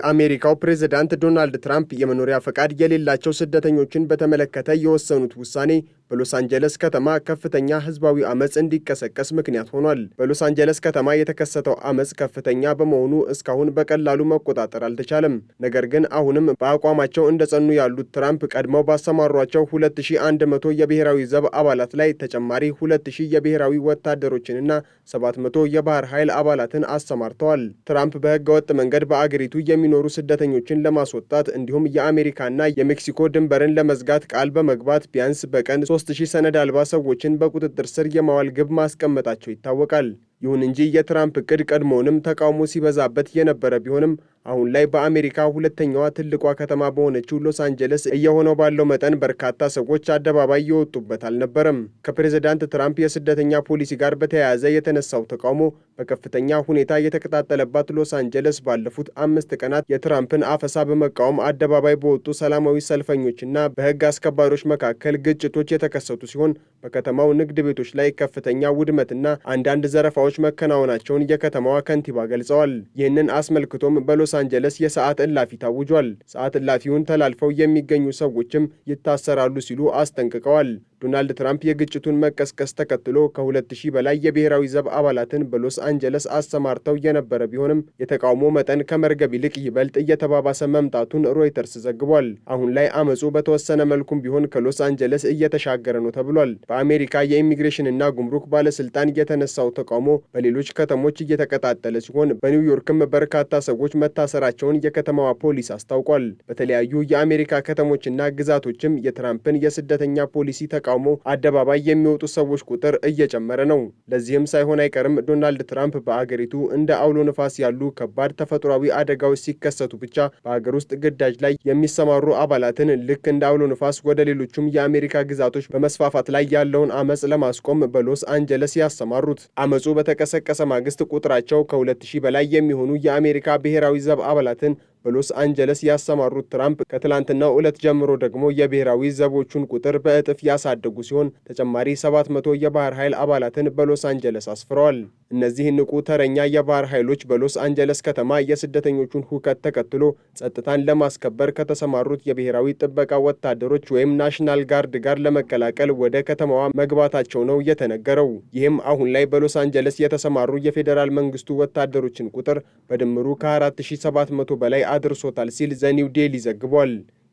የአሜሪካው ፕሬዝዳንት ዶናልድ ትራምፕ የመኖሪያ ፈቃድ የሌላቸው ስደተኞችን በተመለከተ የወሰኑት ውሳኔ በሎስ አንጀለስ ከተማ ከፍተኛ ህዝባዊ አመጽ እንዲቀሰቀስ ምክንያት ሆኗል። በሎስ አንጀለስ ከተማ የተከሰተው አመጽ ከፍተኛ በመሆኑ እስካሁን በቀላሉ መቆጣጠር አልተቻለም። ነገር ግን አሁንም በአቋማቸው እንደጸኑ ያሉት ትራምፕ ቀድመው ባሰማሯቸው 2100 የብሔራዊ ዘብ አባላት ላይ ተጨማሪ 2000 የብሔራዊ ወታደሮችንና 700 የባህር ኃይል አባላትን አሰማርተዋል። ትራምፕ በህገወጥ መንገድ በአገሪቱ የሚኖሩ ስደተኞችን ለማስወጣት እንዲሁም የአሜሪካና የሜክሲኮ ድንበርን ለመዝጋት ቃል በመግባት ቢያንስ በቀን 3000 ሰነድ አልባ ሰዎችን በቁጥጥር ስር የማዋል ግብ ማስቀመጣቸው ይታወቃል። ይሁን እንጂ የትራምፕ እቅድ ቀድሞውንም ተቃውሞ ሲበዛበት የነበረ ቢሆንም አሁን ላይ በአሜሪካ ሁለተኛዋ ትልቋ ከተማ በሆነችው ሎስ አንጀለስ እየሆነው ባለው መጠን በርካታ ሰዎች አደባባይ የወጡበት አልነበረም። ከፕሬዝዳንት ትራምፕ የስደተኛ ፖሊሲ ጋር በተያያዘ የተነሳው ተቃውሞ በከፍተኛ ሁኔታ የተቀጣጠለባት ሎስ አንጀለስ ባለፉት 5 ቀናት የትራምፕን አፈሳ በመቃወም አደባባይ በወጡ ሰላማዊ ሰልፈኞችና በህግ አስከባሪዎች መካከል ግጭቶች የተከሰቱ ሲሆን በከተማው ንግድ ቤቶች ላይ ከፍተኛ ውድመትና አንዳንድ ዘረፋዎች መከናወናቸውን የከተማዋ ከንቲባ ገልጸዋል። ይህንን አስመልክቶም በሎስ አንጀለስ የሰዓት እላፊ ታውጇል። ሰዓት እላፊውን ተላልፈው የሚገኙ ሰዎችም ይታሰራሉ ሲሉ አስጠንቅቀዋል። ዶናልድ ትራምፕ የግጭቱን መቀስቀስ ተከትሎ ከ2000 በላይ የብሔራዊ ዘብ አባላትን በሎስ አንጀለስ አሰማርተው የነበረ ቢሆንም የተቃውሞ መጠን ከመርገብ ይልቅ ይበልጥ እየተባባሰ መምጣቱን ሮይተርስ ዘግቧል። አሁን ላይ አመጹ በተወሰነ መልኩም ቢሆን ከሎስ አንጀለስ እየተሻገረ ነው ተብሏል። በአሜሪካ የኢሚግሬሽንና ጉምሩክ ባለስልጣን የተነሳው ተቃውሞ በሌሎች ከተሞች እየተቀጣጠለ ሲሆን በኒውዮርክም በርካታ ሰዎች መታሰራቸውን የከተማዋ ፖሊስ አስታውቋል። በተለያዩ የአሜሪካ ከተሞችና ግዛቶችም የትራምፕን የስደተኛ ፖሊሲ ተቃውሞ አደባባይ የሚወጡ ሰዎች ቁጥር እየጨመረ ነው። ለዚህም ሳይሆን አይቀርም ዶናልድ ትራምፕ በአገሪቱ እንደ አውሎ ነፋስ ያሉ ከባድ ተፈጥሯዊ አደጋዎች ሲከሰቱ ብቻ በአገር ውስጥ ግዳጅ ላይ የሚሰማሩ አባላትን ልክ እንደ አውሎ ነፋስ ወደ ሌሎቹም የአሜሪካ ግዛቶች በመስፋፋት ላይ ያለውን አመጽ ለማስቆም በሎስ አንጀለስ ያሰማሩት። አመጹ በተቀሰቀሰ ማግስት ቁጥራቸው ከ2000 በላይ የሚሆኑ የአሜሪካ ብሔራዊ ዘብ አባላትን በሎስ አንጀለስ ያሰማሩት ትራምፕ ከትላንትናው ዕለት ጀምሮ ደግሞ የብሔራዊ ዘቦቹን ቁጥር በእጥፍ ያሳደጉ ሲሆን ተጨማሪ 700 የባህር ኃይል አባላትን በሎስ አንጀለስ አስፍረዋል። እነዚህ ንቁ ተረኛ የባህር ኃይሎች በሎስ አንጀለስ ከተማ የስደተኞቹን ሁከት ተከትሎ ጸጥታን ለማስከበር ከተሰማሩት የብሔራዊ ጥበቃ ወታደሮች ወይም ናሽናል ጋርድ ጋር ለመቀላቀል ወደ ከተማዋ መግባታቸው ነው የተነገረው። ይህም አሁን ላይ በሎስ አንጀለስ የተሰማሩ የፌዴራል መንግስቱ ወታደሮችን ቁጥር በድምሩ ከ4700 በላይ አድርሶታል ሲል ዘኒው ዴሊ ዘግቧል።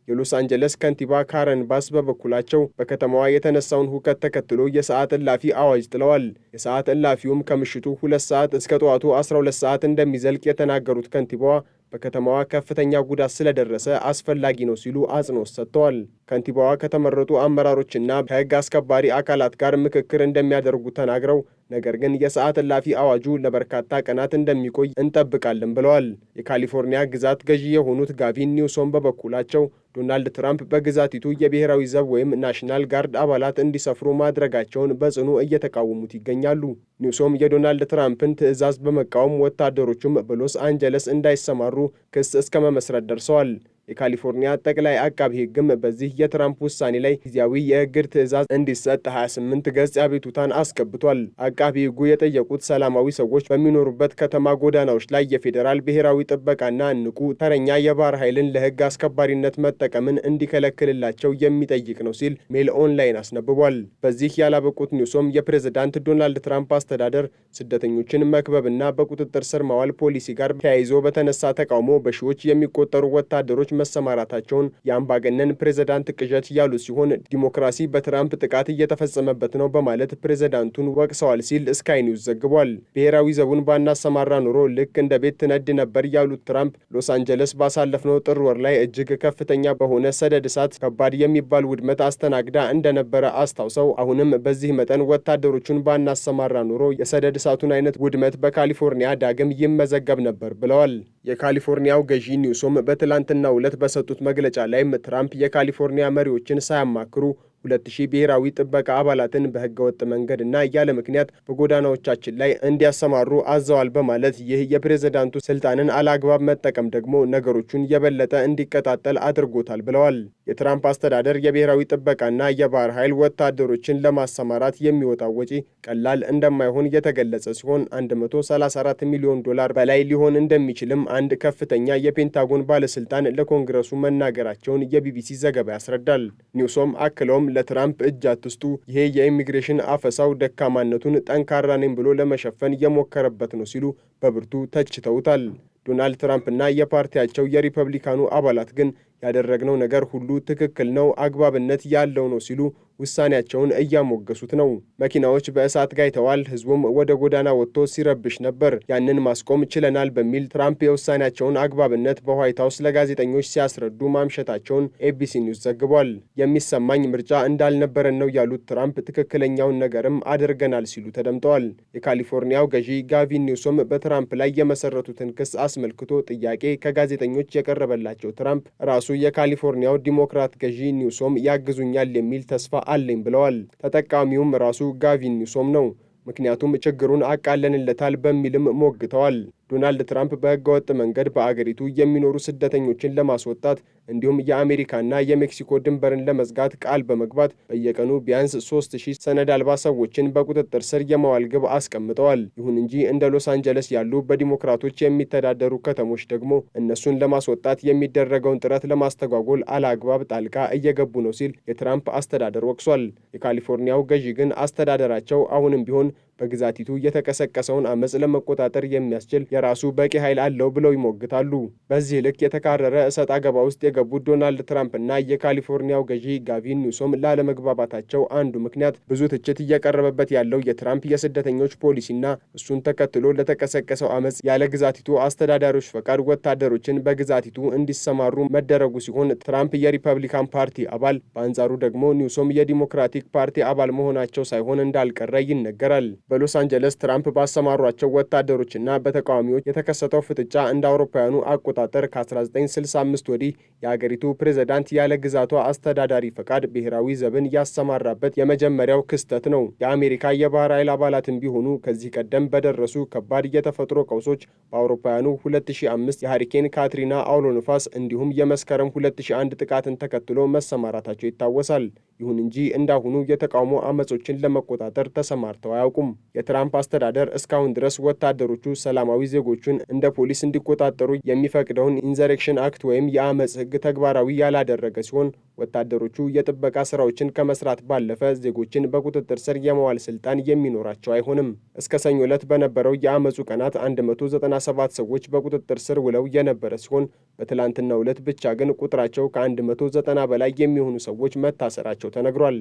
የሎስ አንጀለስ ከንቲባ ካረን ባስ በበኩላቸው በከተማዋ የተነሳውን ሁከት ተከትሎ የሰዓት እላፊ አዋጅ ጥለዋል። የሰዓት እላፊውም ከምሽቱ 2 ሰዓት እስከ ጠዋቱ 12 ሰዓት እንደሚዘልቅ የተናገሩት ከንቲባዋ በከተማዋ ከፍተኛ ጉዳት ስለደረሰ አስፈላጊ ነው ሲሉ አጽንኦት ሰጥተዋል። ከንቲባዋ ከተመረጡ አመራሮችና ከህግ አስከባሪ አካላት ጋር ምክክር እንደሚያደርጉ ተናግረው ነገር ግን የሰዓት እላፊ አዋጁ ለበርካታ ቀናት እንደሚቆይ እንጠብቃለን ብለዋል። የካሊፎርኒያ ግዛት ገዢ የሆኑት ጋቪን ኒውሶም በበኩላቸው ዶናልድ ትራምፕ በግዛቲቱ የብሔራዊ ዘብ ወይም ናሽናል ጋርድ አባላት እንዲሰፍሩ ማድረጋቸውን በጽኑ እየተቃወሙት ይገኛሉ። ኒውሶም የዶናልድ ትራምፕን ትዕዛዝ በመቃወም ወታደሮቹም በሎስ አንጀለስ እንዳይሰማሩ ክስ እስከ መመስረት ደርሰዋል። የካሊፎርኒያ ጠቅላይ አቃቢ ሕግም በዚህ የትራምፕ ውሳኔ ላይ ጊዜያዊ የእግድ ትዕዛዝ እንዲሰጥ 28 ገጽ አቤቱታን አስገብቷል። አቃቢ ሕጉ የጠየቁት ሰላማዊ ሰዎች በሚኖሩበት ከተማ ጎዳናዎች ላይ የፌዴራል ብሔራዊ ጥበቃና ንቁ ተረኛ የባህር ኃይልን ለሕግ አስከባሪነት መጠቀምን እንዲከለክልላቸው የሚጠይቅ ነው ሲል ሜል ኦንላይን አስነብቧል። በዚህ ያላበቁት ኒውሶም የፕሬዝዳንት ዶናልድ ትራምፕ አስተዳደር ስደተኞችን መክበብና በቁጥጥር ስር ማዋል ፖሊሲ ጋር ተያይዞ በተነሳ ተቃውሞ በሺዎች የሚቆጠሩ ወታደሮች መሰማራታቸውን የአምባገነን ፕሬዝዳንት ቅዠት ያሉ ሲሆን ዲሞክራሲ በትራምፕ ጥቃት እየተፈጸመበት ነው በማለት ፕሬዝዳንቱን ወቅሰዋል ሲል ስካይ ኒውስ ዘግቧል። ብሔራዊ ዘቡን ባናሰማራ ኑሮ ልክ እንደ ቤት ትነድ ነበር ያሉት ትራምፕ ሎስ አንጀለስ ባሳለፍነው ጥር ወር ላይ እጅግ ከፍተኛ በሆነ ሰደድ እሳት ከባድ የሚባል ውድመት አስተናግዳ እንደነበረ አስታውሰው አሁንም በዚህ መጠን ወታደሮቹን ባናሰማራ ኑሮ የሰደድ እሳቱን አይነት ውድመት በካሊፎርኒያ ዳግም ይመዘገብ ነበር ብለዋል። የካሊፎርኒያው ገዢ ኒውሶም በትላንትናው ዕለት በሰጡት መግለጫ ላይም ትራምፕ የካሊፎርኒያ መሪዎችን ሳያማክሩ 2000 ብሔራዊ ጥበቃ አባላትን በህገወጥ መንገድና ያለ ምክንያት በጎዳናዎቻችን ላይ እንዲያሰማሩ አዘዋል በማለት ይህ የፕሬዝዳንቱ ስልጣንን አላግባብ መጠቀም ደግሞ ነገሮቹን የበለጠ እንዲቀጣጠል አድርጎታል ብለዋል። የትራምፕ አስተዳደር የብሔራዊ ጥበቃና የባህር ኃይል ወታደሮችን ለማሰማራት የሚወጣው ወጪ ቀላል እንደማይሆን የተገለጸ ሲሆን $134 ሚሊዮን በላይ ሊሆን እንደሚችልም አንድ ከፍተኛ የፔንታጎን ባለስልጣን ለኮንግረሱ መናገራቸውን የቢቢሲ ዘገባ ያስረዳል። ኒውሶም አክለውም ለትራምፕ እጅ አትስጡ፣ ይሄ የኢሚግሬሽን አፈሳው ደካማነቱን ጠንካራ ነኝ ብሎ ለመሸፈን የሞከረበት ነው ሲሉ በብርቱ ተችተውታል። ዶናልድ ትራምፕና የፓርቲያቸው የሪፐብሊካኑ አባላት ግን ያደረግነው ነገር ሁሉ ትክክል ነው፣ አግባብነት ያለው ነው ሲሉ ውሳኔያቸውን እያሞገሱት ነው። መኪናዎች በእሳት ጋይተዋል፣ ህዝቡም ወደ ጎዳና ወጥቶ ሲረብሽ ነበር፣ ያንን ማስቆም ችለናል በሚል ትራምፕ የውሳኔያቸውን አግባብነት በዋይት ሀውስ ለጋዜጠኞች ሲያስረዱ ማምሸታቸውን ኤቢሲ ኒውስ ዘግቧል። የሚሰማኝ ምርጫ እንዳልነበረን ነው ያሉት ትራምፕ ትክክለኛውን ነገርም አድርገናል ሲሉ ተደምጠዋል። የካሊፎርኒያው ገዢ ጋቪን ኒውሶም በትራምፕ ላይ የመሰረቱትን ክስ አስመልክቶ ጥያቄ ከጋዜጠኞች የቀረበላቸው ትራምፕ ራሱ የካሊፎርኒያው ዲሞክራት ገዢ ኒውሶም ያግዙኛል የሚል ተስፋ አለኝ ብለዋል። ተጠቃሚውም ራሱ ጋቪን ኒውሶም ነው። ምክንያቱም ችግሩን አቃለንለታል በሚልም ሞግተዋል። ዶናልድ ትራምፕ በህገወጥ መንገድ በአገሪቱ የሚኖሩ ስደተኞችን ለማስወጣት እንዲሁም የአሜሪካና የሜክሲኮ ድንበርን ለመዝጋት ቃል በመግባት በየቀኑ ቢያንስ 3000 ሰነድ አልባ ሰዎችን በቁጥጥር ስር የማዋል ግብ አስቀምጠዋል። ይሁን እንጂ እንደ ሎስ አንጀለስ ያሉ በዲሞክራቶች የሚተዳደሩ ከተሞች ደግሞ እነሱን ለማስወጣት የሚደረገውን ጥረት ለማስተጓጎል አላግባብ ጣልቃ እየገቡ ነው ሲል የትራምፕ አስተዳደር ወቅሷል። የካሊፎርኒያው ገዢ ግን አስተዳደራቸው አሁንም ቢሆን በግዛቲቱ የተቀሰቀሰውን አመጽ ለመቆጣጠር የሚያስችል የራሱ በቂ ኃይል አለው ብለው ይሞግታሉ። በዚህ ልክ የተካረረ እሰጥ አገባ ውስጥ የገቡት ዶናልድ ትራምፕና የካሊፎርኒያው ገዢ ጋቪን ኒውሶም ላለመግባባታቸው አንዱ ምክንያት ብዙ ትችት እየቀረበበት ያለው የትራምፕ የስደተኞች ፖሊሲና እሱን ተከትሎ ለተቀሰቀሰው አመጽ ያለ ግዛቲቱ አስተዳዳሪዎች ፈቃድ ወታደሮችን በግዛቲቱ እንዲሰማሩ መደረጉ ሲሆን ትራምፕ የሪፐብሊካን ፓርቲ አባል፣ በአንጻሩ ደግሞ ኒውሶም የዲሞክራቲክ ፓርቲ አባል መሆናቸው ሳይሆን እንዳልቀረ ይነገራል። በሎስ አንጀለስ ትራምፕ ባሰማሯቸው ወታደሮችና በተቃዋሚዎች የተከሰተው ፍጥጫ እንደ አውሮፓውያኑ አቆጣጠር ከ1965 ወዲህ የአገሪቱ ፕሬዝዳንት ያለ ግዛቷ አስተዳዳሪ ፈቃድ ብሔራዊ ዘብን ያሰማራበት የመጀመሪያው ክስተት ነው። የአሜሪካ የባህር ኃይል አባላትም ቢሆኑ ከዚህ ቀደም በደረሱ ከባድ የተፈጥሮ ቀውሶች በአውሮፓውያኑ 2005 የሃሪኬን ካትሪና አውሎ ንፋስ እንዲሁም የመስከረም 2001 ጥቃትን ተከትሎ መሰማራታቸው ይታወሳል። ይሁን እንጂ እንዳሁኑ የተቃውሞ አመጾችን ለመቆጣጠር ተሰማርተው አያውቁም። የትራምፕ አስተዳደር እስካሁን ድረስ ወታደሮቹ ሰላማዊ ዜጎቹን እንደ ፖሊስ እንዲቆጣጠሩ የሚፈቅደውን ኢንዘሬክሽን አክት ወይም የአመጽ ሕግ ተግባራዊ ያላደረገ ሲሆን ወታደሮቹ የጥበቃ ስራዎችን ከመስራት ባለፈ ዜጎችን በቁጥጥር ስር የመዋል ስልጣን የሚኖራቸው አይሆንም። እስከ ሰኞ ዕለት በነበረው የአመጹ ቀናት 197 ሰዎች በቁጥጥር ስር ውለው የነበረ ሲሆን በትላንትናው ዕለት ብቻ ግን ቁጥራቸው ከ190 በላይ የሚሆኑ ሰዎች መታሰራቸው ተነግሯል።